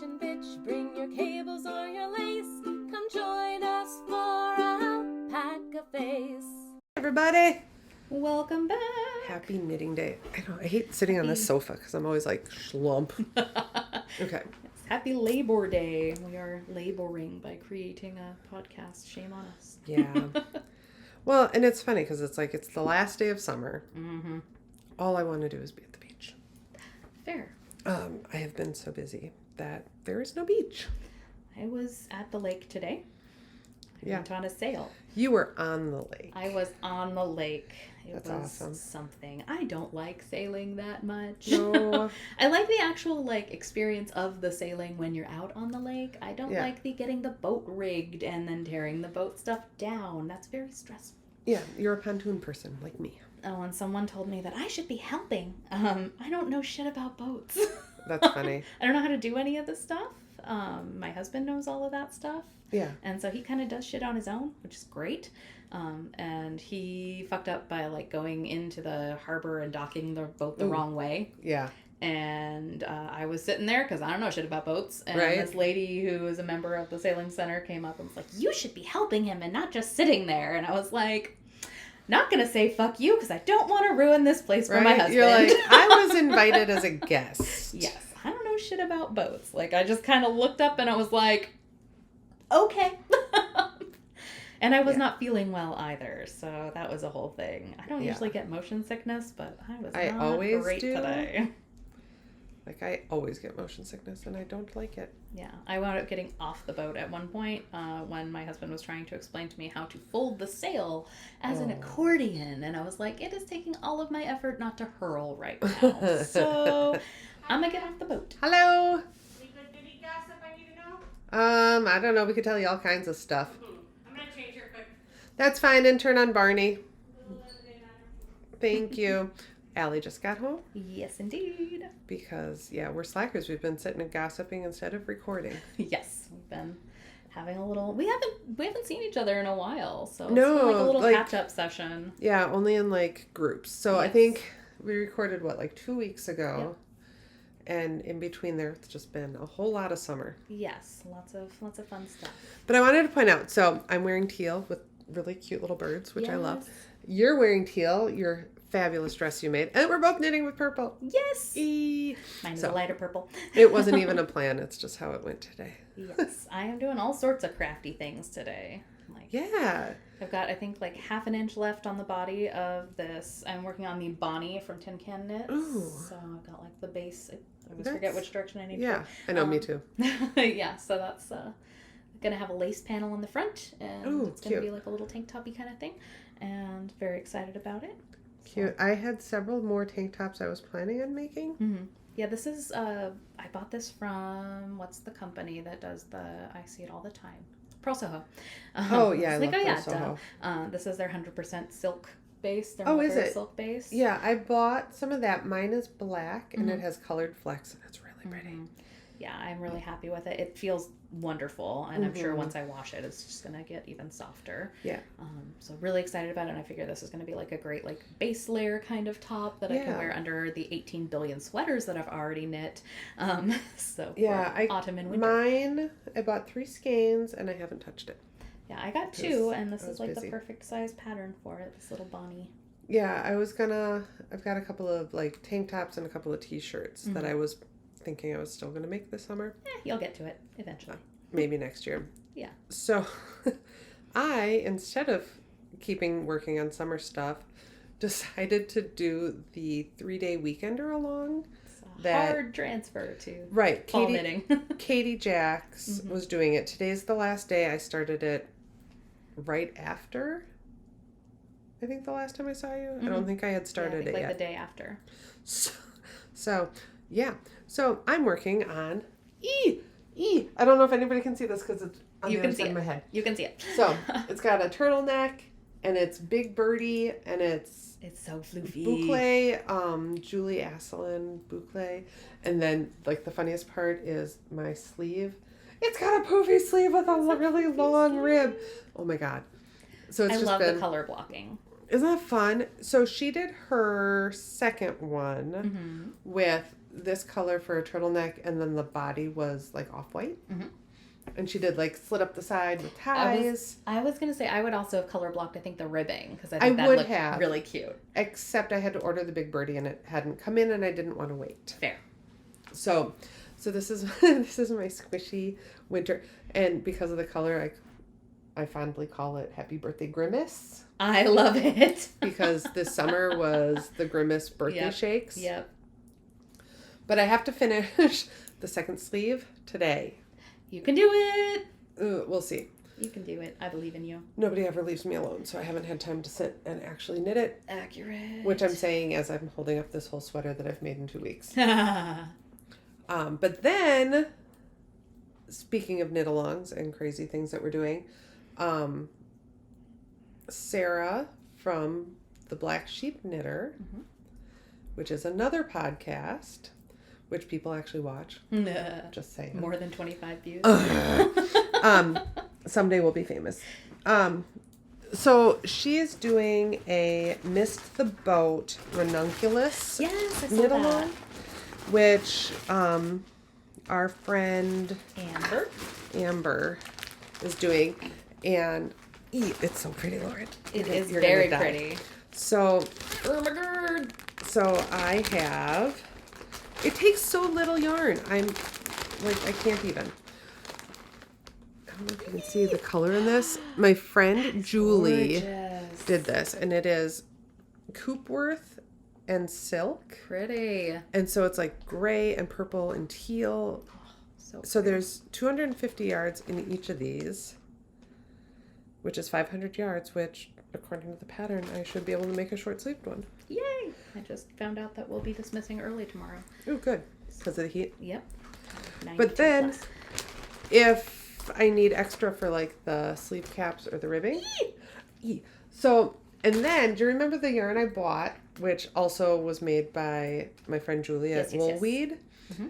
fishing bitch, bring your cables or your lace. Come join us for Alpaca Face. Everybody, Welcome back. happy knitting day. I hate sitting on this sofa because I'm always like schlump. Okay. Happy Labor Day. We are laboring by creating a podcast. Shame on us. Yeah. Well, and it's funny because it's like it's the last day of summer. Mm-hmm. All I want to do is be at the beach. Fair. I have been so busy that there is no beach. I was at the lake today. I went on a sail. You were on the lake. I was on the lake. That's was awesome. Something. I don't like sailing that much. No. I like the actual experience of the sailing when you're out on the lake. I don't like the getting the boat rigged and then tearing the boat stuff down. That's very stressful. Yeah, you're a pontoon person like me. Oh, and someone told me that I should be helping. I don't know shit about boats. That's funny. I don't know how to do any of this stuff. My husband knows all of that stuff. Yeah. And so he kind of does shit on his own, which is great. And he fucked up by going into the harbor and docking the boat the wrong way. Yeah. And I was sitting there because I don't know shit about boats. And this lady who is a member of the sailing center came up and was like, you should be helping him and not just sitting there. And I was like, not going to say fuck you because I don't want to ruin this place for my husband. You're like, I was invited as a guest. Yes. I don't know shit about boats. I just kind of looked up and I was like, okay. And I was not feeling well either. So that was a whole thing. I don't usually get motion sickness, but I was not great today. I always get motion sickness and I don't like it. Yeah, I wound up getting off the boat at one point when my husband was trying to explain to me how to fold the sail as an accordion. And I was like, it is taking all of my effort not to hurl right now. So I'm going to get off the boat. Hello. Any good ditty gossip I need to know? I don't know. We could tell you all kinds of stuff. I'm going to change here quick. That's fine. And turn on Barney. Thank you. Allie just got home. Yes, indeed. Because, we're slackers. We've been sitting and gossiping instead of recording. Yes, we've been having a little... We haven't seen each other in a while, so it's no, been a little catch-up session. Yeah, only in groups. So I think we recorded, 2 weeks ago? Yep. And in between there, it's just been a whole lot of summer. Yes, lots of fun stuff. But I wanted to point out, so I'm wearing teal with really cute little birds, which I love. You're wearing teal, your fabulous dress you made, and we're both knitting with purple. Yes. Mine is a lighter purple. It wasn't even a plan, it's just how it went today. Yes, I am doing all sorts of crafty things today. I've got, I think, half an inch left on the body of this. I'm working on the Bonnie from Tin Can Knits. Ooh. So I've got the base. I always forget which direction I need to go. Yeah, I know, me too. Yeah, so that's going to have a lace panel on the front, and it's going to be a little tank toppy kind of thing, and very excited about it. Cute. I had several more tank tops I was planning on making. Mm-hmm. Yeah, this is, I bought this from, what's the company that does I see it all the time. Pearl Soho. I love Pearl Soho. This is their 100% silk base. Is it? Silk base. Yeah, I bought some of that. Mine is black, and it has colored flecks, and it's really pretty. Yeah, I'm really happy with it. It feels wonderful, and I'm sure once I wash it, it's just going to get even softer. Yeah. So really excited about it, and I figure this is going to be a great base layer kind of top that I can wear under the 18 billion sweaters that I've already knit. So autumn and winter. Mine, I bought 3 skeins, and I haven't touched it. Yeah, I got 2, and this is the perfect size pattern for it, this little Bonnie. Yeah, I've got a couple of tank tops and a couple of t-shirts that I was thinking I was still going to make this summer. You'll get to it eventually. Maybe next year. Yeah. So I, instead of working on summer stuff, decided to do the 3-day weekender along. It's a hard transfer to fall knitting. Katie Jacks was doing it. Today's the last day. I started it right after. I think the last time I saw you. I don't think I had started it yet. The day after. So yeah. So I'm working on I don't know if anybody can see this because it's on the other side of my head. You can see it. So it's got a turtleneck and it's Big Birdie and it's so floofy. Boucle, Julie Asselin boucle. And then the funniest part is my sleeve. It's got a poofy sleeve with a really long rib. Oh my God. So it's I love the color blocking. Isn't that fun? So she did her second one with this color for a turtleneck, and then the body was like off-white. Mm-hmm. And she did like slit up the side with ties. I was going to say I would also have color blocked, I think, the ribbing, because I think that would looked have. really cute. Except I had to order the big birdie and it hadn't come in and I didn't want to wait. Fair. So this is this is my squishy winter, and because of the color, I fondly call it Happy Birthday Grimace. I love it. Because this summer was the Grimace birthday shakes. Yep. But I have to finish the second sleeve today. You can do it. We'll see. You can do it. I believe in you. Nobody ever leaves me alone, so I haven't had time to sit and actually knit it. Accurate. Which I'm saying as I'm holding up this whole sweater that I've made in 2 weeks. But then, speaking of knit-alongs and crazy things that we're doing, Sarah from the Black Sheep Knitter, which is another podcast, which people actually watch. Just saying. More than 25 views. Someday we'll be famous. So she is doing a Missed the Boat ranunculus Yes, I saw knit-along, that. which our friend Amber. is doing, and it's so pretty, Lauren. It is You're gonna very die. pretty. So Oh my god. So I have. It takes so little yarn. I'm like, I can't even. I don't know if you can see the color in this. My friend Julie Gorgeous. did this, and it is Coopworth and silk. Pretty. And so it's like gray and purple and teal. So there's 250 yards in each of these, which is 500 yards, which, according to the pattern, I should be able to make a short-sleeved one. Yay! I just found out that we'll be dismissing early tomorrow. Oh, good. Because of the heat. Yep. But then, plus. if I need extra for, like, the sleeve caps or the ribbing. So, and then, do you remember the yarn I bought, which also was made by my friend Julie at Yes. Woolweed? Mm-hmm.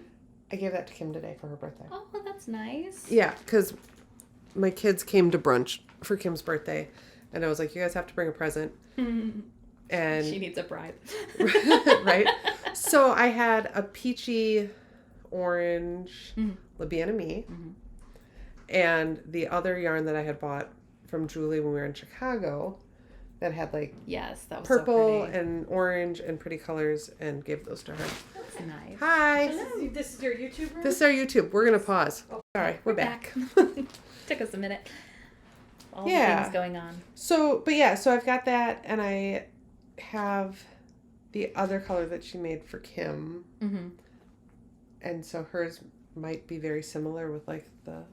I gave that to Kim today for her birthday. Oh, that's nice. Yeah, because my kids came to brunch for Kim's birthday, and I was like, you guys have to bring a present. And She needs a bribe. right? So I had a peachy orange Libana Me, and the other yarn that I had bought from Julie when we were in Chicago that had like Yes, that was purple so pretty. and orange and pretty colors, and gave those to her. That's nice. Hi. This is your YouTube room? This is our YouTube. We're going to pause. All right, we're back. Took us a minute. All the Yeah. things going on. So I've got that, and I have the other color that she made for Kim. Mm-hmm. And so hers might be very similar with like the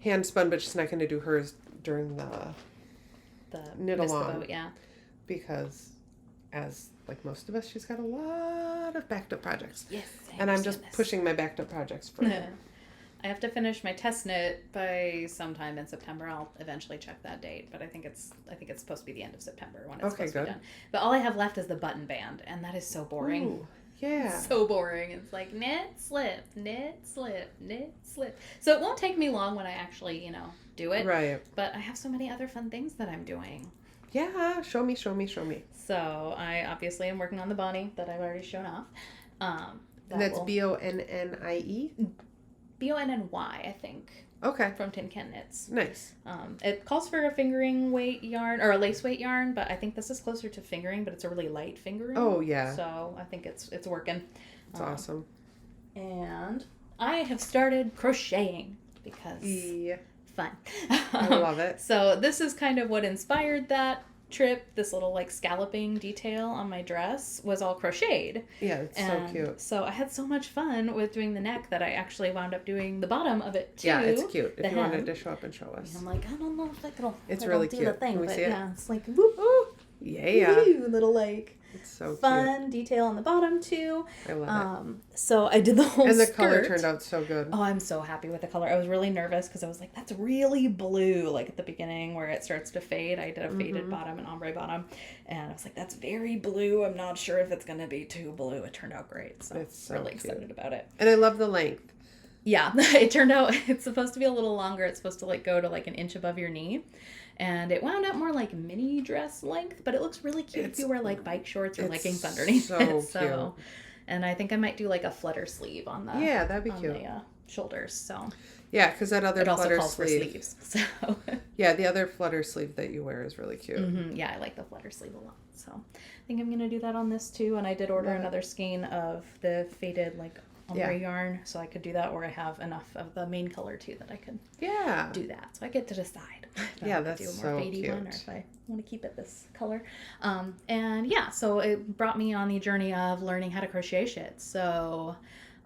hand spun, but she's not going to do hers during the knit Miss the along. Boat, yeah. Because as like most of us, she's got a lot of backed up projects. Yes. And I'm just pushing my backed up projects for her. I have to finish my test knit by sometime in September. I'll eventually check that date, but I think it's supposed to be the end of September when it's supposed to be done. But all I have left is the button band, and that is so boring. Ooh, yeah. So boring. It's like knit, slip, knit, slip, knit, slip. So it won't take me long when I actually, do it. Right. But I have so many other fun things that I'm doing. Yeah. Show me. So I obviously am working on the Bonnie that I've already shown off. And that's Bonnie? Bonny, I think. Okay. From Tin Can Knits. Nice. It calls for a fingering weight yarn or a lace weight yarn, but I think this is closer to fingering, but it's a really light fingering. Oh, yeah. So I think it's working. It's awesome. And I have started crocheting because fun. I love it. So this is kind of what inspired that trip. This little like scalloping detail on my dress was all crocheted. Yeah, it's so cute. So I had so much fun with doing the neck that I actually wound up doing the bottom of it too. Yeah, it's cute. If the you wanted hem. to show up and show us. I'm like, I don't know if it'll It's it'll really do cute. the thing, Can we but see it? yeah, it's like whoop, Ooh, yeah. woo, little like It's so fun detail on the bottom too. cute. I love it. So I did the whole And the skirt. color turned out so good. Oh, I'm so happy with the color. I was really nervous because I was like, that's really blue. Like at the beginning where it starts to fade, I did a faded bottom and ombre bottom. And I was like, that's very blue. I'm not sure if it's going to be too blue. It turned out great. So It's so really cute. excited about it. And I love the length. Yeah, it turned out it's supposed to be a little longer. It's supposed to like go to like an inch above your knee. And it wound up more like mini dress length, but it looks really cute if you wear like bike shorts or leggings underneath so it. So And I think I might do like a flutter sleeve on the that'd be on cute. the shoulders. So Yeah, because that other it also flutter calls sleeve. for sleeves. So Yeah, the other flutter sleeve that you wear is really cute. yeah, I like the flutter sleeve a lot. So I think I'm gonna do that on this too. And I did order another skein of the faded like ombre yarn, so I could do that, or I have enough of the main color too that I could do that. So I get to decide if I want to do a more fadey one, or if I want to keep it this color. And yeah, so it brought me on the journey of learning how to crochet shit. So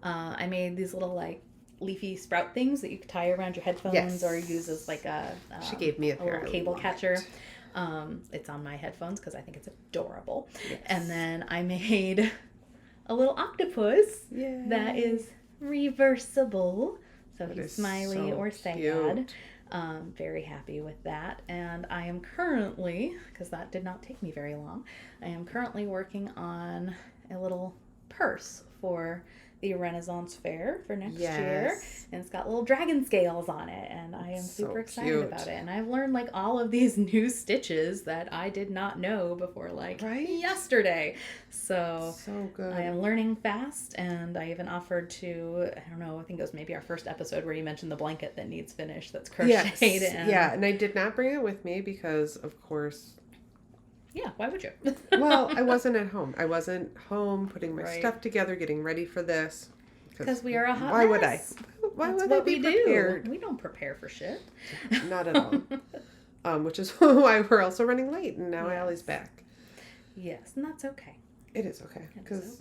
I made these little like leafy sprout things that you could tie around your headphones or use as like a she gave me a little cable catcher. It's on my headphones because I think it's adorable. Yes. And then I made a little octopus that is reversible. So he's smiley or sad. Very happy with that. And I am currently, because that did not take me very long, I am currently working on a little purse for the Renaissance Fair for next year. And it's got little dragon scales on it. And I am super excited about it. And I've learned like all of these new stitches that I did not know before like yesterday. So good. I am learning fast. And I even offered to, I don't know, I think it was maybe our first episode where you mentioned the blanket that needs finished that's crocheted. And I did not bring it with me because, of course... Yeah, why would you? Well, I wasn't at home. I wasn't home putting my stuff together, getting ready for this. Because we are a hot mess. Would I? Why That's would what I be we prepared? do. We don't prepare for shit. Not at all. Which is why we're also running late, and now Allie's back. Yes, and that's okay. It is okay. Because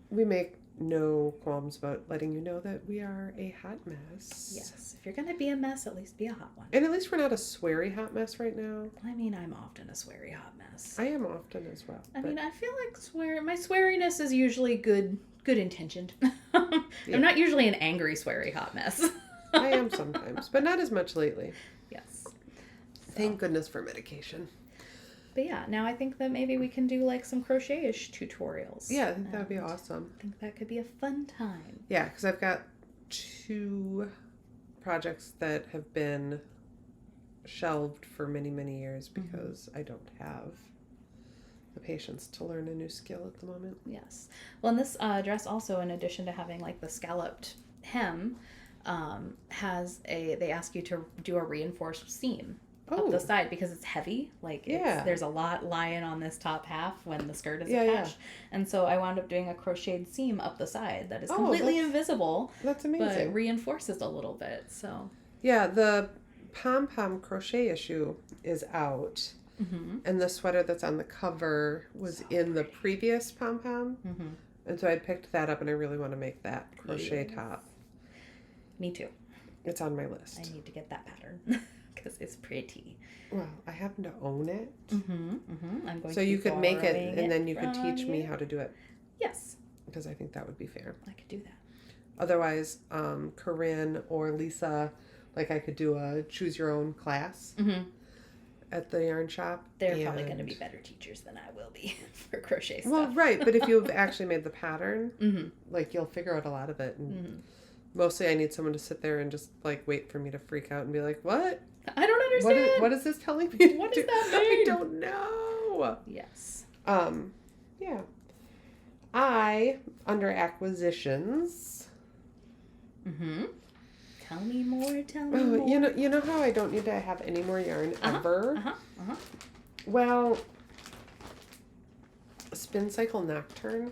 we make no qualms about letting you know that we are a hot mess. Yes. If you're going to be a mess, at least be a hot one. And at least we're not a sweary hot mess right now. I mean, I'm often a sweary hot mess. I am often as well. I mean, I feel like my sweariness is usually good intentioned. I'm not usually an angry, sweary hot mess. I am sometimes, but not as much lately. Yes. Thank goodness for medication. But yeah, now I think that maybe we can do like some crochet-ish tutorials. Yeah, I think that would be awesome. I think that could be a fun time. Yeah, because I've got 2 projects that have been shelved for many, many years because I don't have the patience to learn a new skill at the moment. Yes. Well, and this dress also, in addition to having like the scalloped hem, they ask you to do a reinforced seam up the side because it's heavy. Like there's a lot lying on this top half when the skirt is attached. And so I wound up doing a crocheted seam up the side that is completely invisible. That's amazing. But reinforces a little bit. So yeah, the pom-pom crochet issue is out. And the sweater that's on the cover was in the previous pom-pom. And so I picked that up and I really want to make that crochet top. Me too. It's on my list. I need to get that pattern. Because it's pretty. Well, I happen to own it. I'm going so you could make it and then you could teach me how to do it. Yes. Because I think that would be fair. I could do that. Otherwise, Corinne or Lisa, like I could do a choose your own class at the yarn shop. They're probably going to be better teachers than I will be for crochet stuff. Well, right. But if you've actually made the pattern, like you'll figure out a lot of it. And mostly I need someone to sit there and just like wait for me to freak out and be like, what? I don't understand. What is this telling me? What does that mean? I don't know. Yes. Yeah. I, under acquisitions. Tell me more. More. You know how I don't need to have any more yarn ever? Well, Spin Cycle Nocturne.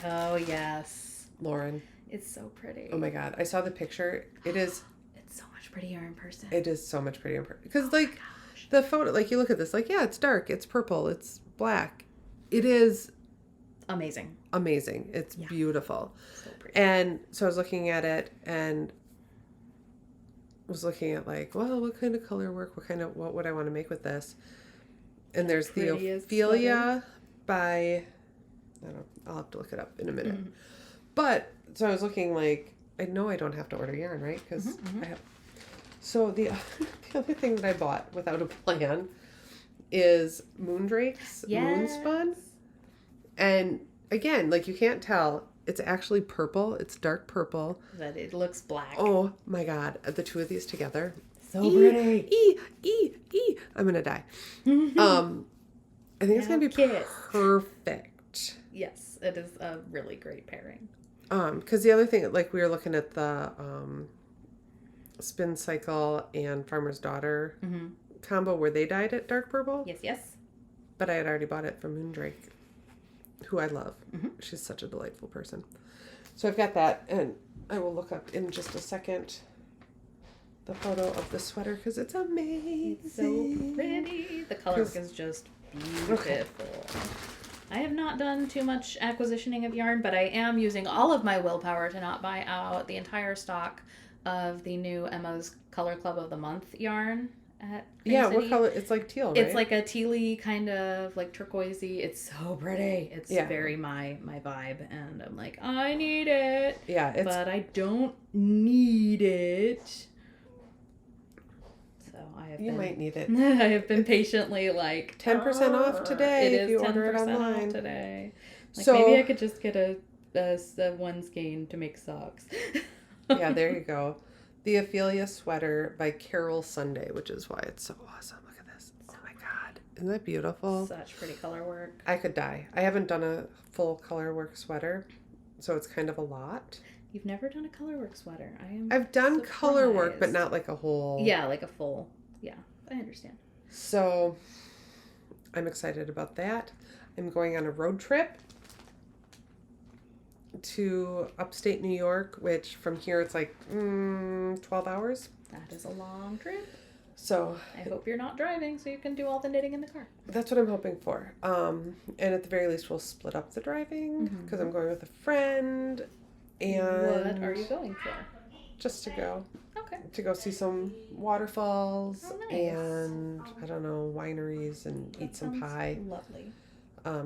Oh, yes. Lauren. It's so pretty. Oh my God. I saw the picture. It's so much prettier in person. It is so much prettier in person. Because, like, the photo, like, you look at this, like, yeah, it's dark, it's purple, it's black. It is amazing. It's beautiful. So pretty. And so I was looking at it and was looking at, like, well, what kind of color work? What would I want to make with this? And there's the Ophelia by, I don't know, I'll have to look it up in a minute. But, so I was looking like, I know I don't have to order yarn, right? Because I have. So the other thing that I bought without a plan is Moondrake's Moonspun. And again, like you can't tell, it's actually purple. It's dark purple. But it looks black. Oh my God. The 2 of these together. So pretty. I'm going to die. I think it's going to be perfect. Yes, it is a really great pairing. Because the other thing, like we were looking at the Spin Cycle and Farmer's Daughter combo where they dyed it dark purple. Yes. But I had already bought it from Moondrake, who I love. She's such a delightful person. So I've got that, and I will look up in just a second the photo of the sweater because it's amazing. It's so pretty. The color is just beautiful. Okay. I have not done too much acquisitioning of yarn, but I am using all of my willpower to not buy out the entire stock of the new Emma's Color Club of the Month yarn at Green City. What color? It's like teal, right? It's like a tealy kind of like turquoisey. It's so pretty. It's very my vibe, and I'm like, I need it. Yeah, but I don't need it. You might need it. I have been patiently like 10% off today if you order it online today. Like so, maybe I could just get a one skein to make socks. Yeah, there you go. The Ophelia sweater by Carol Sunday, which is why it's so awesome. Look at this. Oh my God. Isn't that beautiful? Such pretty color work. I could die. I haven't done a full color work sweater, so it's kind of a lot. You've never done a color work sweater. I've done color work, but not like a whole... Yeah, like a full... Yeah, I understand. So I'm excited about that. I'm going on a road trip to upstate New York, which from here it's like 12 hours. That is a long trip. So I hope you're not driving so you can do all the knitting in the car. That's what I'm hoping for. And at the very least we'll split up the driving because I'm going with a friend. And what are you going for? Just to go. Okay. To go see some waterfalls nice. And, I don't know, wineries and eat some pie. Lovely.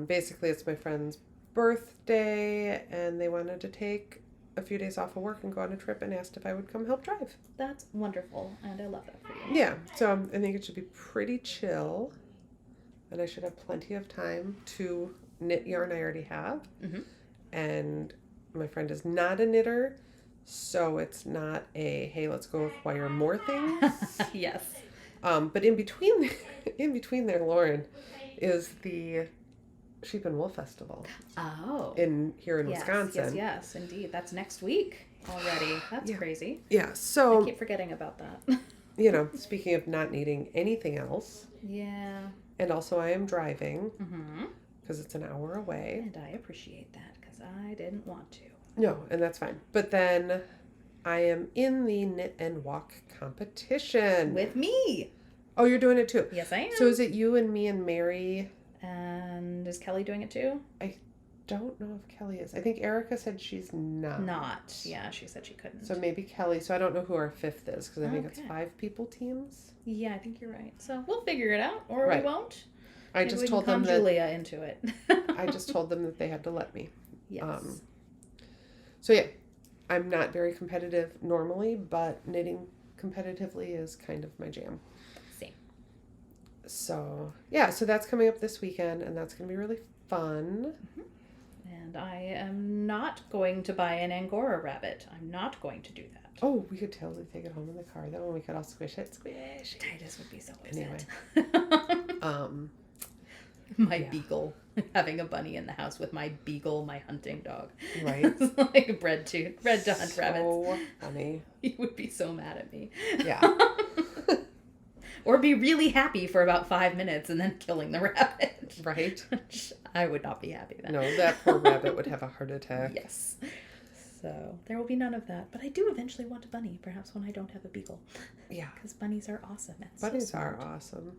Basically, it's my friend's birthday, and they wanted to take a few days off of work and go on a trip and asked if I would come help drive. That's wonderful, and I love that for you. Yeah, so I think it should be pretty chill, and I should have plenty of time to knit yarn I already have. And my friend is not a knitter, so it's not a, hey, let's go acquire more things. Yes. But in between there, Lauren, is the Sheep and Wool Festival. Oh. Here in Wisconsin. Yes, indeed. That's next week already. That's crazy. Yeah, so... I keep forgetting about that. You know, speaking of not needing anything else. Yeah. And also I am driving. Because it's an hour away. And I appreciate that because I didn't want to. No, and that's fine. But then I am in the Knit and Walk competition. With me. Oh, you're doing it too? Yes, I am. So is it you and me and Mary? And is Kelly doing it too? I don't know if Kelly is. I think Erica said she's not. Yeah, she said she couldn't. So maybe Kelly. So I don't know who our fifth is because I think it's 5 people teams. Yeah, I think you're right. So we'll figure it out, or we won't. I maybe just told them that Julia into it. I just told them that they had to let me. Yes. So yeah, I'm not very competitive normally, but knitting competitively is kind of my jam. Same. So yeah, so that's coming up this weekend, and that's going to be really fun. And I am not going to buy an Angora rabbit. I'm not going to do that. Oh, we could totally take it home in the car though, and we could all squish it. Squish. Titus would be so Anyway. My beagle. Having a bunny in the house with my beagle, my hunting dog. Right. It's like bred to hunt rabbits. So funny. He would be so mad at me. Yeah. Or be really happy for about 5 minutes and then killing the rabbit. Right. I would not be happy then. No, that poor rabbit would have a heart attack. Yes. So there will be none of that. But I do eventually want a bunny, perhaps when I don't have a beagle. Yeah. Because bunnies are awesome. Bunnies are awesome.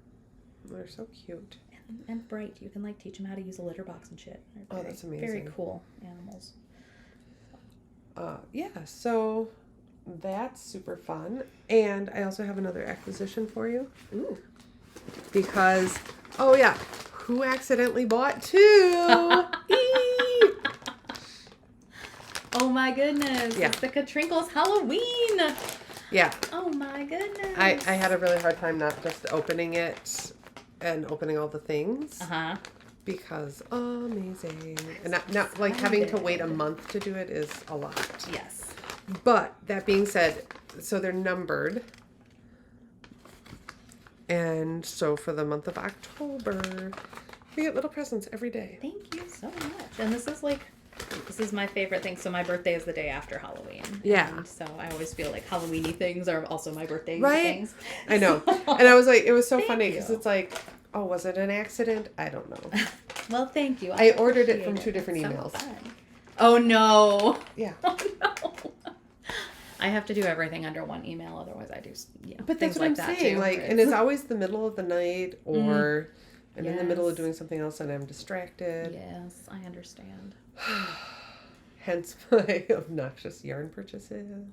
They're so cute. And bright. You can like teach them how to use a litter box and shit. Oh, that's amazing. Very cool animals. Yeah, so that's super fun. And I also have another acquisition for you. Ooh. Because, oh yeah, who accidentally bought 2? Oh my goodness. Yeah. It's the Katrinkles Halloween. Yeah. Oh my goodness. I had a really hard time not just opening it and opening all the things. Because amazing. And not like having to wait a month to do it is a lot. Yes. But that being said, so they're numbered. And so for the month of October, We get little presents every day. Thank you so much. And this is my favorite thing. So my birthday is the day after Halloween. Yeah. And so I always feel like Halloween-y things are also my birthday Right? things. I know. And I was like, it was so Thank funny because you. it's like, oh, was it an accident? I don't know. Well, thank you. I ordered it from appreciate 2 different It's emails. So fun. Oh, no. Yeah. Oh, no. I have to do everything under one email. Otherwise, I do, But things that's what like I'm that saying. too. Like, and it's always the middle of the night or I'm in the middle of Yes. doing something else and I'm distracted. Yes, I understand. Hence my obnoxious yarn purchases.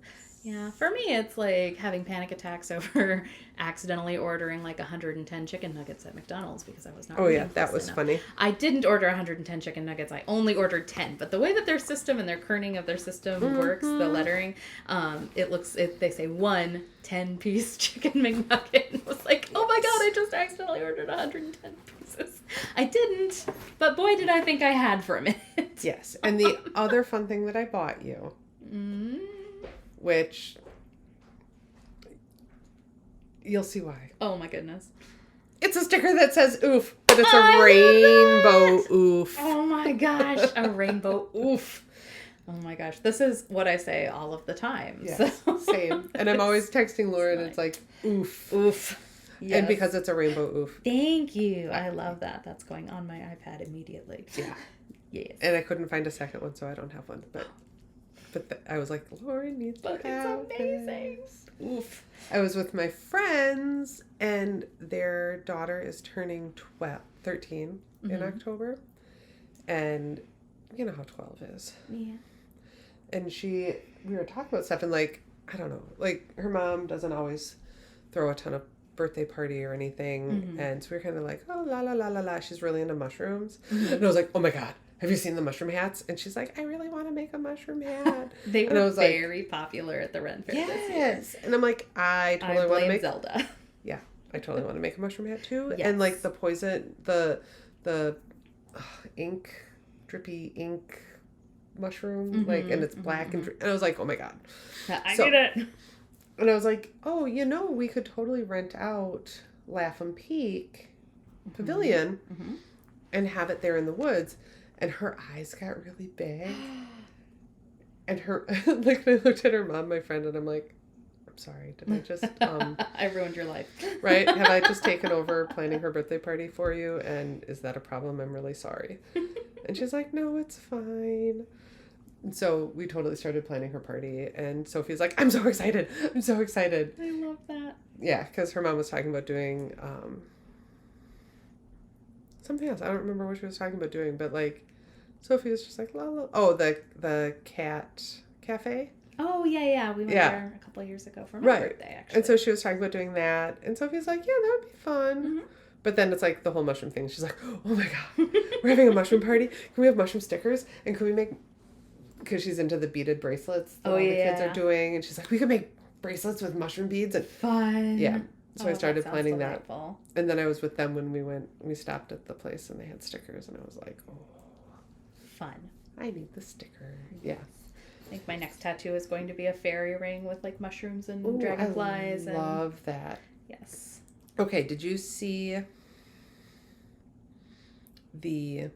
Yeah, for me, it's like having panic attacks over accidentally ordering like 110 chicken nuggets at McDonald's because I was not. Oh yeah, reading that closely was enough. funny. I didn't order 110 chicken nuggets. I only ordered 10. But the way that their system and their kerning of their system works, the lettering, they say 1 10-piece chicken McNugget. And I was like, oh my god, I just accidentally ordered 110 pieces. I didn't, but boy, did I think I had for a minute. Yes, and the other fun thing that I bought you, which you'll see why. Oh my goodness. It's a sticker that says oof, but it's a I love rainbow that! oof. Oh my gosh, a rainbow oof. Oh my gosh, this is what I say all of the time. Yes, so. same. And I'm always texting Laura and it's like oof. Oof. Yes. And because it's a rainbow oof. Thank you. I love that. That's going on my iPad immediately. Yeah. Yes. And I couldn't find a second one, so I don't have one. But I was like, Lauren needs to have it's amazing. this. Oof. I was with my friends, and their daughter is turning 13 in October. And you know how 12 is. Yeah. And we were talking about stuff, and like, I don't know, like her mom doesn't always throw a ton of birthday party or anything. And so we were kind of like, oh, la, la, la, la, la. She's really into mushrooms. And I was like, oh my God, have you seen the mushroom hats? And she's like, I really want to make a mushroom hat. They And I were was like, very popular at the Ren Fair this year. yes. And I'm like, I totally I want to blame make Zelda. Yeah, I totally want to make a mushroom hat too. Yes. And like the poison, the ink, drippy ink mushroom, like, and it's black and I was like, oh my God. I So- did it. And I was like, oh, we could totally rent out Lapham Peak Pavilion and have it there in the woods. And her eyes got really big. And her, like, I looked at her mom, my friend, and I'm like, I'm sorry, did I just, I ruined your life. right? Have I just taken over planning her birthday party for you? And is that a problem? I'm really sorry. And she's like, no, it's fine. And so we totally started planning her party. And Sophie's like, I'm so excited. I'm so excited. I love that. Yeah, because her mom was talking about doing something else. I don't remember what she was talking about doing, but like Sophie was just like, la, la. Oh, the cat cafe. Oh, yeah. We went Yeah. there a couple of years ago for my birthday, actually. And so she was talking about doing that. And Sophie's like, yeah, that would be fun. But then it's like the whole mushroom thing. She's like, oh my God, we're having a mushroom party. Can we have mushroom stickers? And can we make, because she's into the beaded bracelets that all the kids are doing. And she's like, we could make bracelets with mushroom beads. And Fun. yeah. So I started that sounds planning delightful. that. And then I was with them when we stopped at the place and they had stickers. And I was like, oh, Fun. I need the sticker. Yeah. I think my next tattoo is going to be a fairy ring with like mushrooms and Ooh, dragonflies. I love that. Yes. Okay, did you see the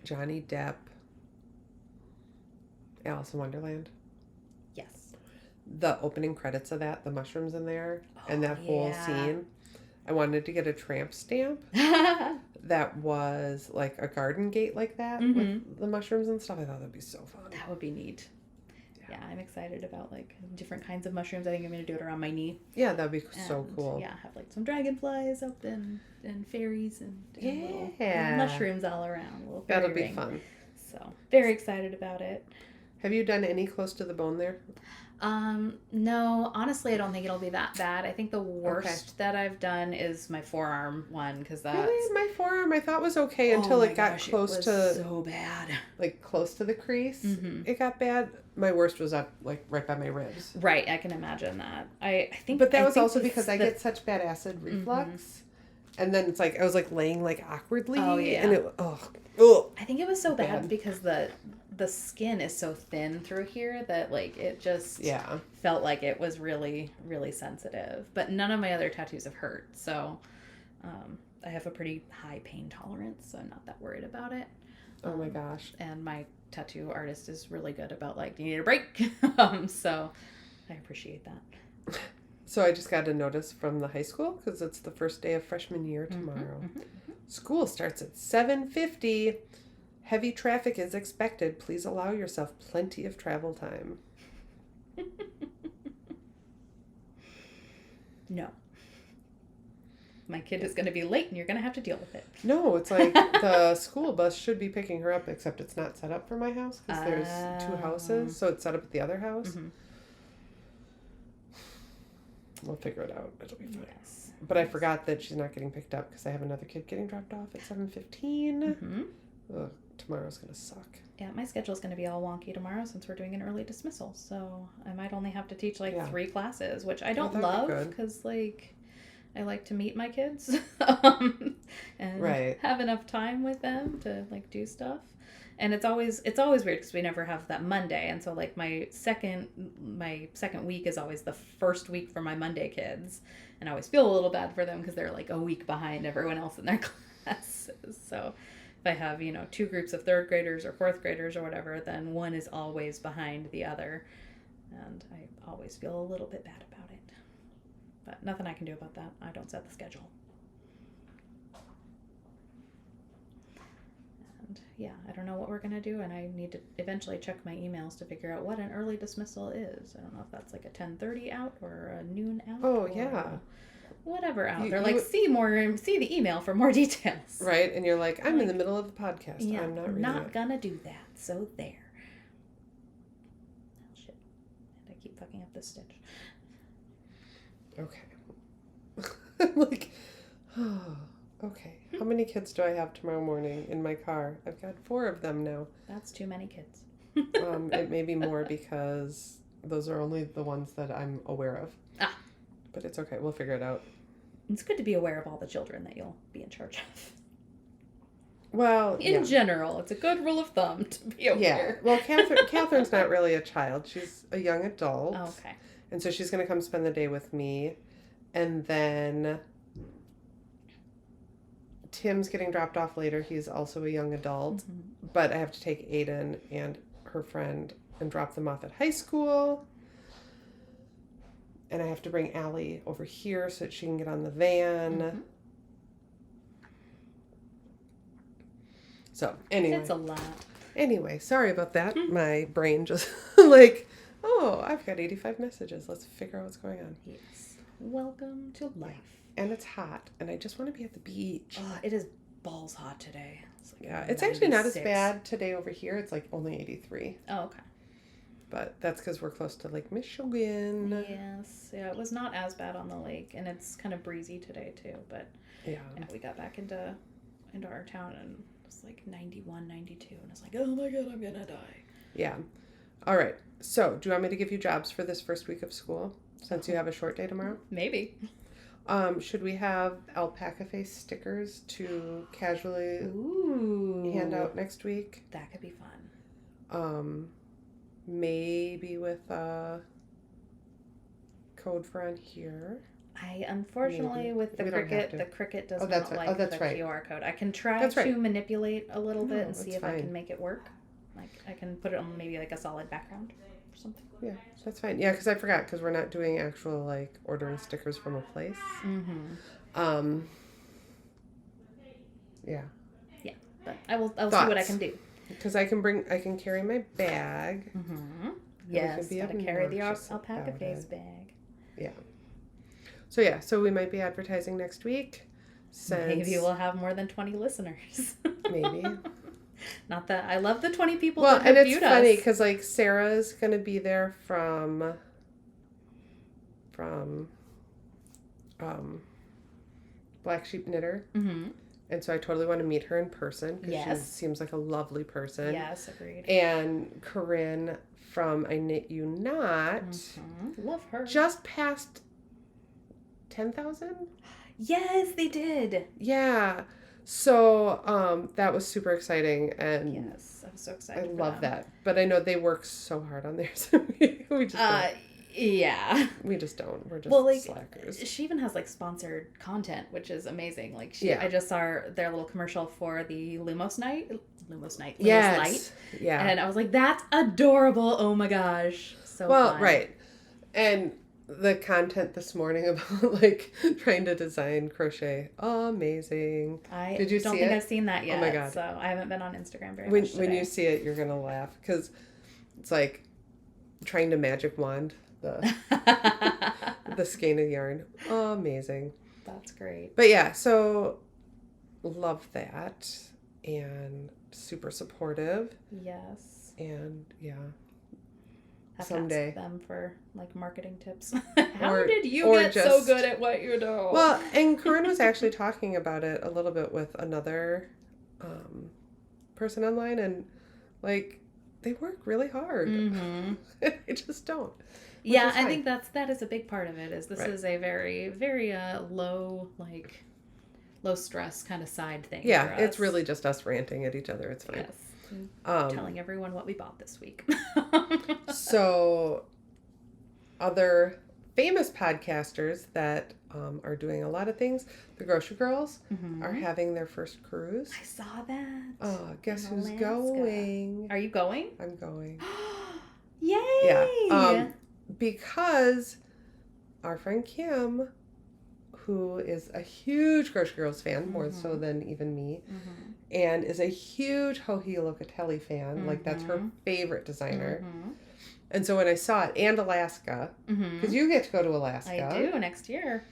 Johnny Depp Alice in Wonderland? Yes. The opening credits of that, the mushrooms in there, and that whole scene. I wanted to get a tramp stamp that was like a garden gate like that with the mushrooms and stuff. I thought that'd be so fun. That would be neat. Yeah, I'm excited about like different kinds of mushrooms. I think I'm going to do it around my knee. Yeah, that'd be so And, cool. Yeah, have like some dragonflies up and fairies and little Yeah. mushrooms all around. Little fairy That'll be ring. fun. So very excited about it. Have you done any close to the bone there? No, honestly, I don't think it'll be that bad. I think the worst that I've done is my forearm one because that's Really? My forearm I thought was okay until it got close to so bad. like close to the crease. It got bad. My worst was up like right by my ribs. Right, I can imagine that. I think, But that I was think also this- because I get such bad acid reflux, and then it's like I was like laying like awkwardly. Oh, yeah. And it I think it was so bad Bad. because the skin is so thin through here that like it just yeah. felt like it was really, really sensitive. But none of my other tattoos have hurt. So I have a pretty high pain tolerance, so I'm not that worried about it. Oh my gosh. And my tattoo artist is really good about like, you need a break. So I appreciate that. So I just got a notice from the high school because it's the first day of freshman year tomorrow. School starts at 7:50. Heavy traffic is expected. Please allow yourself plenty of travel time. No. My kid is going to be late and you're going to have to deal with it. No, it's like the school bus should be picking her up, except it's not set up for my house because there's 2 houses. So it's set up at the other house. We'll figure it out. It'll be fine. Yes. But I forgot that she's not getting picked up because I have another kid getting dropped off at 7:15. Ugh, tomorrow's going to suck. Yeah, my schedule's going to be all wonky tomorrow since we're doing an early dismissal. So I might only have to teach like 3 classes, which I don't love because like I like to meet my kids and have enough time with them to like do stuff. And it's always weird because we never have that Monday. And so like my second week is always the first week for my Monday kids. And I always feel a little bad for them because they're like a week behind everyone else in their classes. So if I have, 2 groups of 3rd graders or 4th graders or whatever, then one is always behind the other. And I always feel a little bit bad about it. But nothing I can do about that. I don't set the schedule. And yeah, I don't know what we're going to do. And I need to eventually check my emails to figure out what an early dismissal is. I don't know if that's like a 10:30 out or a noon out. Oh, yeah. Whatever out. They're like, see the email for more details. Right. And you're like, I'm in the middle of the podcast. Yeah, I'm not reading not going to do that. So there. Oh, shit. And I keep fucking up this stitch. Okay. I'm like, oh, okay. How many kids do I have tomorrow morning in my car? I've got 4 of them now. That's too many kids. It may be more because those are only the ones that I'm aware of. But it's okay. We'll figure it out. It's good to be aware of all the children that you'll be in charge of. Well, in general, it's a good rule of thumb to be aware. Yeah. Well, Catherine's not really a child. She's a young adult. Oh, okay. And so she's going to come spend the day with me. And then Tim's getting dropped off later. He's also a young adult. But I have to take Aiden and her friend and drop them off at high school. And I have to bring Allie over here so that she can get on the van. So, anyway. It's a lot. Anyway, sorry about that. My brain just like, oh, I've got 85 messages. Let's figure out what's going on. Yes. Welcome to life. And it's hot. And I just want to be at the beach. Oh, it is balls hot today. It's actually not as bad today over here. It's like only 83. Oh, okay. But that's because we're close to Lake Michigan. Yes. Yeah, it was not as bad on the lake. And it's kind of breezy today, too. But yeah, we got back into our town and it was like 91, 92. And I was like, oh my God, I'm going to die. Yeah. All right. So do you want me to give you jobs for this first week of school since you have a short day tomorrow? Maybe. Should we have alpaca face stickers to casually hand out next week? That could be fun. Maybe with a code for on here. I unfortunately with the Cricut does not like the QR code. I can try to manipulate a little bit and see if I can make it work. Like I can put it on maybe like a solid background or something. Yeah, that's fine. Yeah, because I forgot because we're not doing actual like ordering stickers from a place. Yeah. Yeah, but I'll see what I can do. Because I can carry my bag. Yes, gotta carry the alpaca face bag. Yeah. So we might be advertising next week. Maybe we'll have more than 20 listeners. Maybe. Not that I love the 20 people that have viewed us. Well, and it's funny because like Sarah's gonna be there from Black Sheep Knitter. And so I totally want to meet her in person because she seems like a lovely person. Yes, agreed. And Corinne from I Knit You Not. Love her. Just passed 10,000? Yes, they did. Yeah. So that was super exciting. And yes, I'm so excited. I love that. But I know they work so hard on theirs. We just Yeah. We just don't. We're just slackers. She even has like sponsored content, which is amazing. Like I just saw their little commercial for the Lumos Light. Yeah. And I was like, that's adorable. Oh my gosh. So fun. Right. And the content this morning about like trying to design crochet, amazing. Did you don't think I've seen that yet. Oh my God. So I haven't been on Instagram very much today. When you see it, you're going to laugh because it's like trying to magic wand the skein of yarn. Amazing. That's great. But yeah, so love that and super supportive. Yes. And yeah. Have someday. To ask them for like marketing tips. How did you get so good at what you do? Well, and Corinne was actually talking about it a little bit with another person online, and like they work really hard. Mm-hmm. I just don't. Yeah, I think that is a big part of it. This right. is a very, very low stress kind of side thing. Yeah, for us. It's really just us ranting at each other. It's fine. Yes. Telling everyone what we bought this week. So, other famous podcasters that are doing a lot of things, the Grocery Girls are having their first cruise. I saw that. Guess who's going? Are you going? I'm going. Yay! Yeah. Because our friend Kim, who is a huge Grocery Girls fan, more so than even me, and is a huge Joji Locatelli fan. Like, that's her favorite designer. And so when I saw it, and Alaska, because you get to go to Alaska. I do, next year.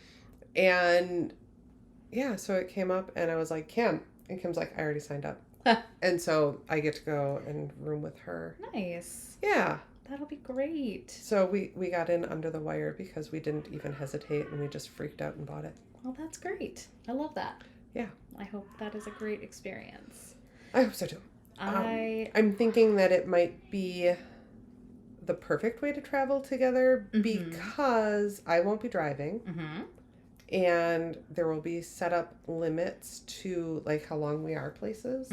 And, yeah, so it came up, and I was like, Kim. And Kim's like, I already signed up. And so I get to go and room with her. Nice. Yeah. That'll be great. So we got in under the wire because we didn't even hesitate, and we just freaked out and bought it. Well, that's great. I love that. Yeah. I hope that is a great experience. I hope so too. I'm thinking that it might be the perfect way to travel together because I won't be driving. And there will be set up limits to like how long we are places.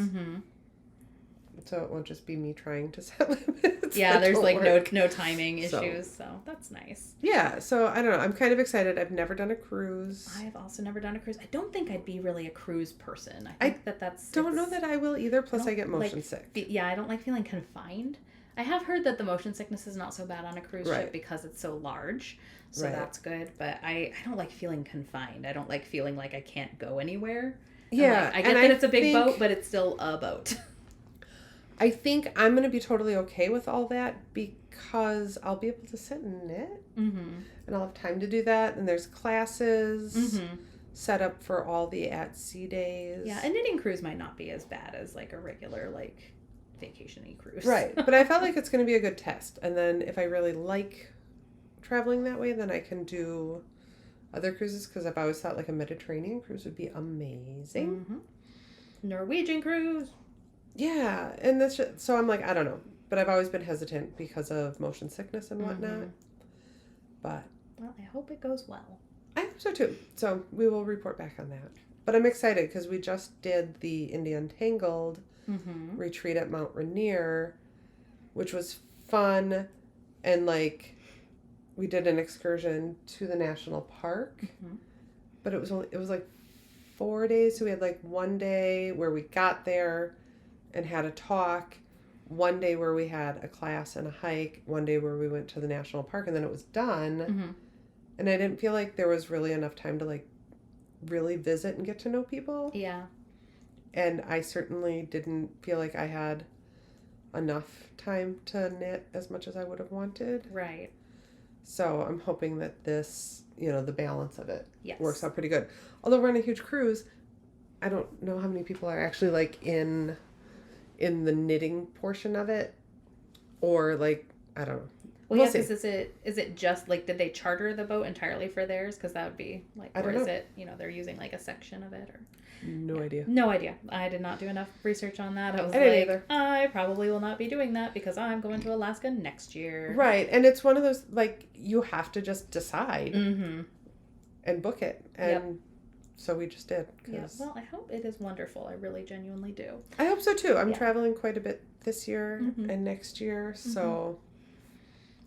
So it won't just be me trying to set limits. Yeah, there's like no timing issues, so that's nice. Yeah, so I don't know. I'm kind of excited. I've never done a cruise. I have also never done a cruise. I don't think I'd be really a cruise person. I think that's... Don't know that I will either, plus I get motion sick. Yeah, I don't like feeling confined. I have heard that the motion sickness is not so bad on a cruise ship because it's so large, so that's good. But I don't like feeling confined. I don't like feeling like I can't go anywhere. Yeah. I get that it's a big boat, but it's still a boat. I think I'm going to be totally okay with all that because I'll be able to sit and knit. And I'll have time to do that. And there's classes set up for all the at-sea days. Yeah, a knitting cruise might not be as bad as like a regular like vacation-y cruise. Right. But I felt like it's going to be a good test. And then if I really like traveling that way, then I can do other cruises because I've always thought like a Mediterranean cruise would be amazing. Norwegian cruise. Yeah, and that's just, so I'm like, I don't know, but I've always been hesitant because of motion sickness and whatnot. But well, I hope it goes well. I hope so too. So we will report back on that. But I'm excited because we just did the India Untangled retreat at Mount Rainier, which was fun, and like we did an excursion to the national park, but it was like 4 days, so we had like one day where we got there and had a talk, one day where we had a class and a hike, one day where we went to the national park, and then it was done. And I didn't feel like there was really enough time to like really visit and get to know people. Yeah. And I certainly didn't feel like I had enough time to knit as much as I would have wanted. Right. So I'm hoping that this, the balance of it works out pretty good. Although we're on a huge cruise, I don't know how many people are actually like in the knitting portion of it, or like I don't know. Well, yeah, because is it just like, did they charter the boat entirely for theirs? Because that would be like, or is it they're using like a section of it, or no idea. No idea. I did not do enough research on that. I was I probably will not be doing that because I'm going to Alaska next year. Right, and it's one of those like you have to just decide and book it, and so we just did. Yeah, well, I hope it is wonderful. I really genuinely do. I hope so too. I'm traveling quite a bit this year and next year, so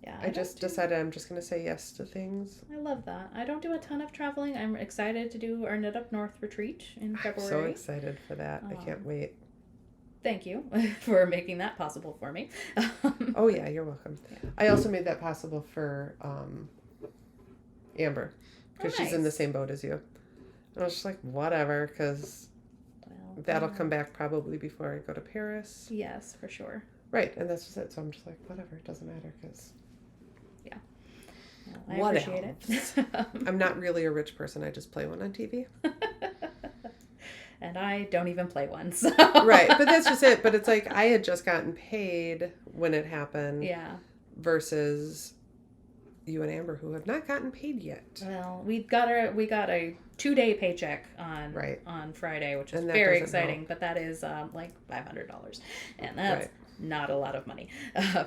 Yeah. I just decided I'm just going to say yes to things. I love that. I don't do a ton of traveling. I'm excited to do our Knit Up North retreat in February. I'm so excited for that. I can't wait. Thank you for making that possible for me. Oh, yeah, you're welcome. Yeah. I also made that possible for Amber, because she's in the same boat as you. And I was just like, whatever, because that'll come back probably before I go to Paris. Yes, for sure. Right, and that's just it. So I'm just like, whatever, it doesn't matter, because... Yeah. Well, I appreciate it. I'm not really a rich person. I just play one on TV. And I don't even play one, so... Right, but that's just it. But it's like, I had just gotten paid when it happened. Yeah. Versus you and Amber, who have not gotten paid yet. Well, we got a 2-day paycheck on Friday, which is very exciting. But that is like $500, and that's not a lot of money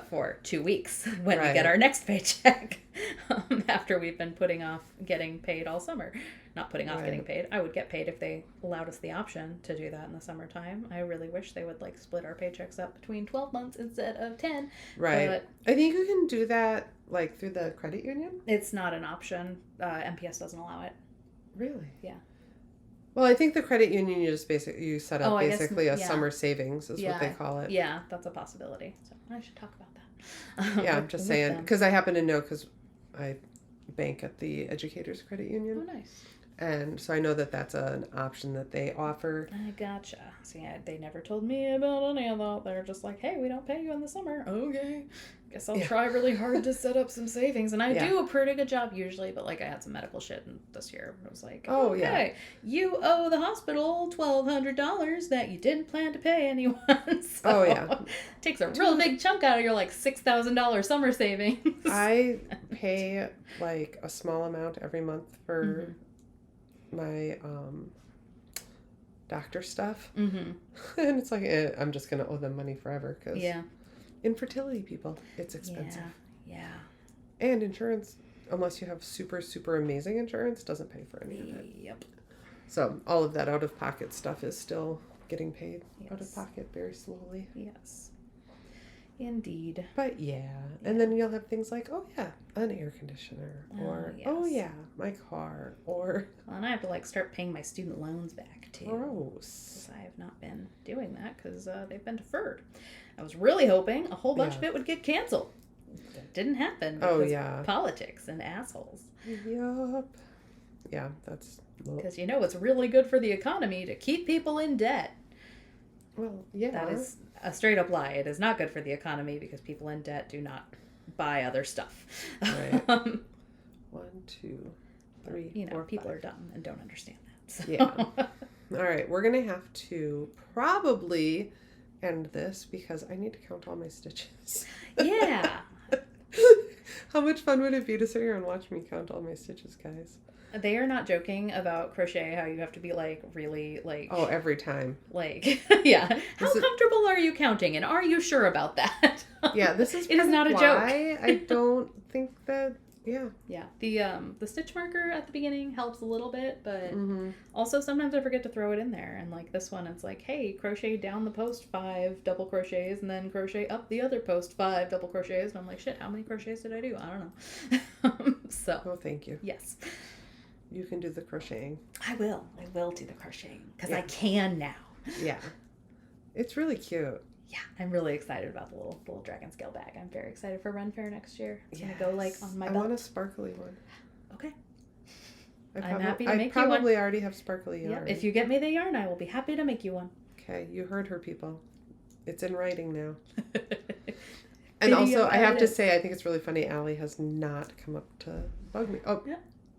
for 2 weeks when we get our next paycheck. After we've been putting off getting paid all summer. Not putting off getting paid. I would get paid if they allowed us the option to do that in the summertime. I really wish they would like split our paychecks up between 12 months instead of 10. Right. But I think you can do that like through the credit union. it's not an option. MPS doesn't allow it. Really? Yeah. Well, I think the credit union you just you set up basically a yeah. summer savings is what they call it. Yeah, that's a possibility. So I should talk about that. Yeah, I'm just saying because I happen to know because I bank at the Educators Credit Union. Oh, nice. And so I know that that's an option that they offer. I gotcha. See, they never told me about any of that. They're just like, hey, we don't pay you in the summer. Okay. Guess I'll try really hard to set up some savings. And I do a pretty good job usually, but like I had some medical shit this year. I was like, you owe the hospital $1,200 that you didn't plan to pay anyone. So it takes a real big chunk out of your like $6,000 summer savings. I pay like a small amount every month for my doctor stuff. And it's like, I'm just going to owe them money forever because infertility people, it's expensive. Yeah. And insurance, unless you have super, super amazing insurance, doesn't pay for any of it. Yep. So all of that out-of-pocket stuff is still getting paid out of pocket very slowly. Yes. Indeed. But and then you'll have things like, an air conditioner, or my car, or... Well, and I have to like start paying my student loans back too. Gross. I have not been doing that because they've been deferred. I was really hoping a whole bunch of it would get canceled. That didn't happen because of politics and assholes. Yup. Yeah, that's... Because it's really good for the economy to keep people in debt. Well, yeah. That is a straight up lie. It is not good for the economy because people in debt do not buy other stuff. Right. 1, 2, 3, 4, people 5. are dumb and don't understand that. So. Yeah. All right. We're going to have to probably end this because I need to count all my stitches. Yeah. How much fun would it be to sit here and watch me count all my stitches, guys? They are not joking about crochet, how you have to be like really like... Oh, every time. Like, How comfortable are you counting? And are you sure about that? Yeah, this is it is not a joke. I don't think that... Yeah. The stitch marker at the beginning helps a little bit, but also sometimes I forget to throw it in there. And like this one, it's like, hey, crochet down the post 5 double crochets and then crochet up the other post 5 double crochets. And I'm like, shit, how many crochets did I do? I don't know. So. Oh, thank you. Yes. You can do the crocheting. I will do the crocheting because I can now. Yeah. It's really cute. Yeah, I'm really excited about the little dragon scale bag. I'm very excited for Run Fair next year. It's gonna go like on my belt. I want a sparkly one. Okay. I'm happy to make you one. I one. probably already have sparkly yarn. Yep. If you get me the yarn, I will be happy to make you one. Okay, you heard her, people. It's in writing now. And also, I have to say, I think it's really funny. Allie has not come up to bug me. Oh, yeah.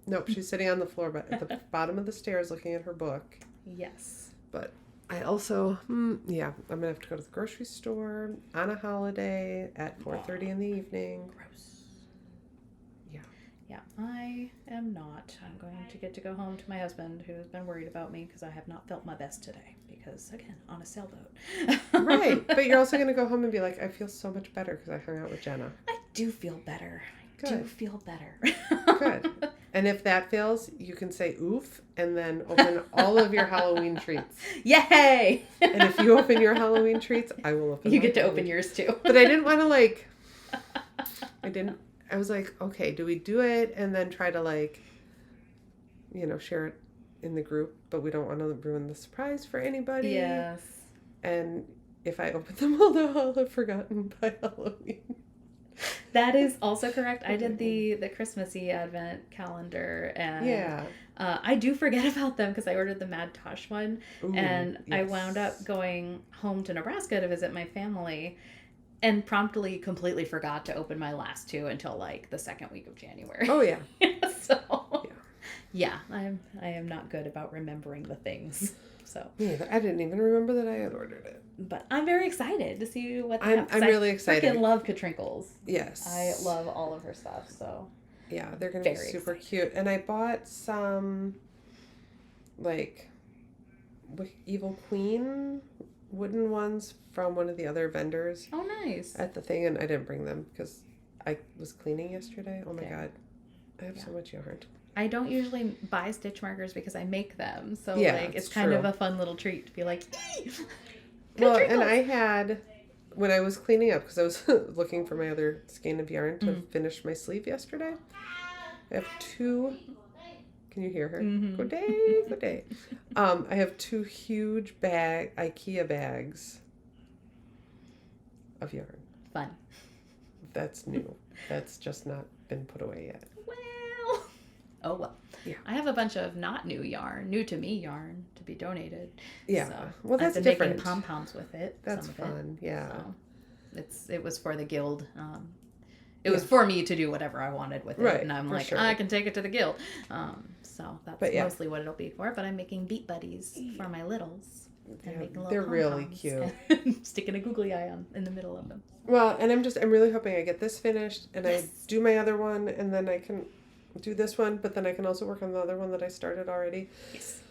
Nope, she's sitting on the floor, but at the bottom of the stairs looking at her book. Yes. But I also, I'm going to have to go to the grocery store on a holiday at 4:30 in the evening. Gross. Yeah. Yeah, I am not. I'm going to get to go home to my husband, who's been worried about me because I have not felt my best today. Because, again, on a sailboat. Right. But you're also going to go home and be like, I feel so much better because I hung out with Jenna. I do feel better. Good. I do feel better. Good. And if that fails, you can say oof and then open all of your Halloween treats. Yay! And if you open your Halloween treats, I will open You get to open yours too. But I didn't want to I was like, okay, do we do it and then try to like, share it in the group, but we don't want to ruin the surprise for anybody. Yes. And if I open them all, I'll have forgotten by Halloween. That is also correct. I did the Christmassy advent calendar, and I do forget about them because I ordered the Mad Tosh one. Ooh, and yes. I wound up going home to Nebraska to visit my family and promptly completely forgot to open my last two until like the second week of January. Oh, yeah. So, yeah, I am not good about remembering the things. So I didn't even remember that I had ordered it. But I'm very excited to see what I'm really excited. I freaking love Katrinkles. Yes. I love all of her stuff, so. Yeah, they're going to be super cute. And I bought some, like, Evil Queen wooden ones from one of the other vendors. Oh, nice. At the thing, and I didn't bring them because I was cleaning yesterday. Oh, my God. I have so much yarn. I don't usually buy stitch markers because I make them. So, it's kind true. of a fun little treat to be like, yay! Well, and I had, when I was cleaning up, because I was looking for my other skein of yarn to finish my sleeve yesterday, I have two, can you hear her? Mm-hmm. Good day, good day. I have two huge IKEA bags of yarn. Fun. That's new. That's just not been put away yet. Well. Oh, well. Yeah. I have a bunch of not new yarn, new to me yarn to be donated. Yeah. So Well, that's I've been different. making pom-poms with it. That's some of fun. it. Yeah. So it was for the guild. It was for me to do whatever I wanted with it. Right, And I'm for like, sure. I can take it to the guild. So that's But yeah. mostly what it'll be for. But I'm making beat buddies for my littles. And making little They're really pom-poms cute. and sticking a googly eye on in the middle of them. Well, and I'm really hoping I get this finished and I do my other one and then I can do this one, but then I can also work on the other one that I started already. Yes.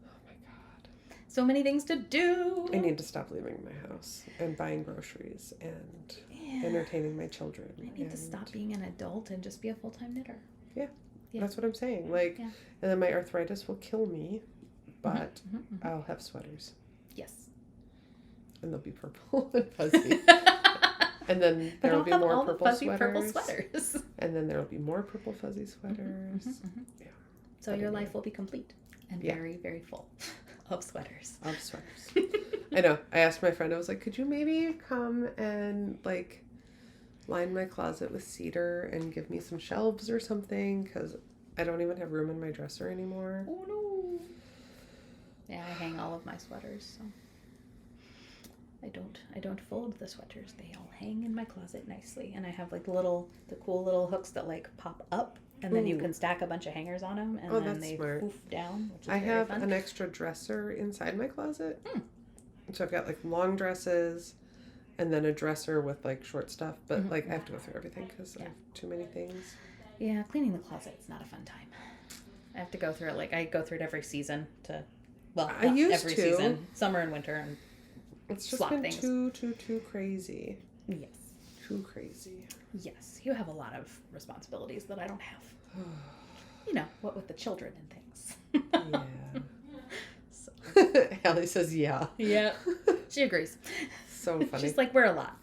Oh my God. So many things to do. I need to stop leaving my house and buying groceries and entertaining my children. I need to stop being an adult and just be a full-time knitter. Yeah. Yeah. That's what I'm saying. Like, and then my arthritis will kill me, but I'll have sweaters. Yes. And they'll be purple and fuzzy. And then there will be more purple sweaters. And then there will be more purple fuzzy sweaters. Yeah. So your life will be complete and very, very full of sweaters. Of sweaters. I know. I asked my friend, I was like, could you maybe come and like line my closet with cedar and give me some shelves or something? Because I don't even have room in my dresser anymore. Oh no. Yeah, I hang all of my sweaters, so I don't fold the sweaters. They all hang in my closet nicely. And I have like the cool little hooks that like pop up and then you can stack a bunch of hangers on them and then they poof down, which is I very have fun. an extra dresser inside my closet. So I've got like long dresses and then a dresser with like short stuff, but like I have to go through everything because I have too many things. Yeah, cleaning the closet's not a fun time. I have to go through it. Like I go through it every season every season, summer and winter, and it's just swap been things. too crazy. Yes. Too crazy. Yes, you have a lot of responsibilities that I don't have. You know, what with the children and things. Yeah. Allie says yeah. Yeah. She agrees. So funny. She's like, we're a lot.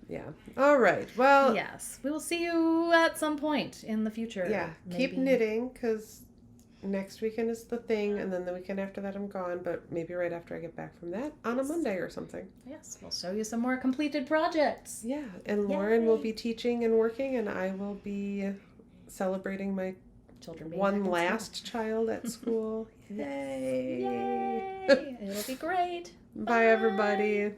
Yeah. All right. Well. Yes. We will see you at some point in the future. Yeah. Maybe. Keep knitting because next weekend is the thing, and then the weekend after that I'm gone, but maybe right after I get back from that on a Monday or something. Yes. We'll show you some more completed projects. Yeah. And Lauren will be teaching and working, and I will be celebrating my children being one last child at school. Yay. Yay. It'll be great. Bye everybody.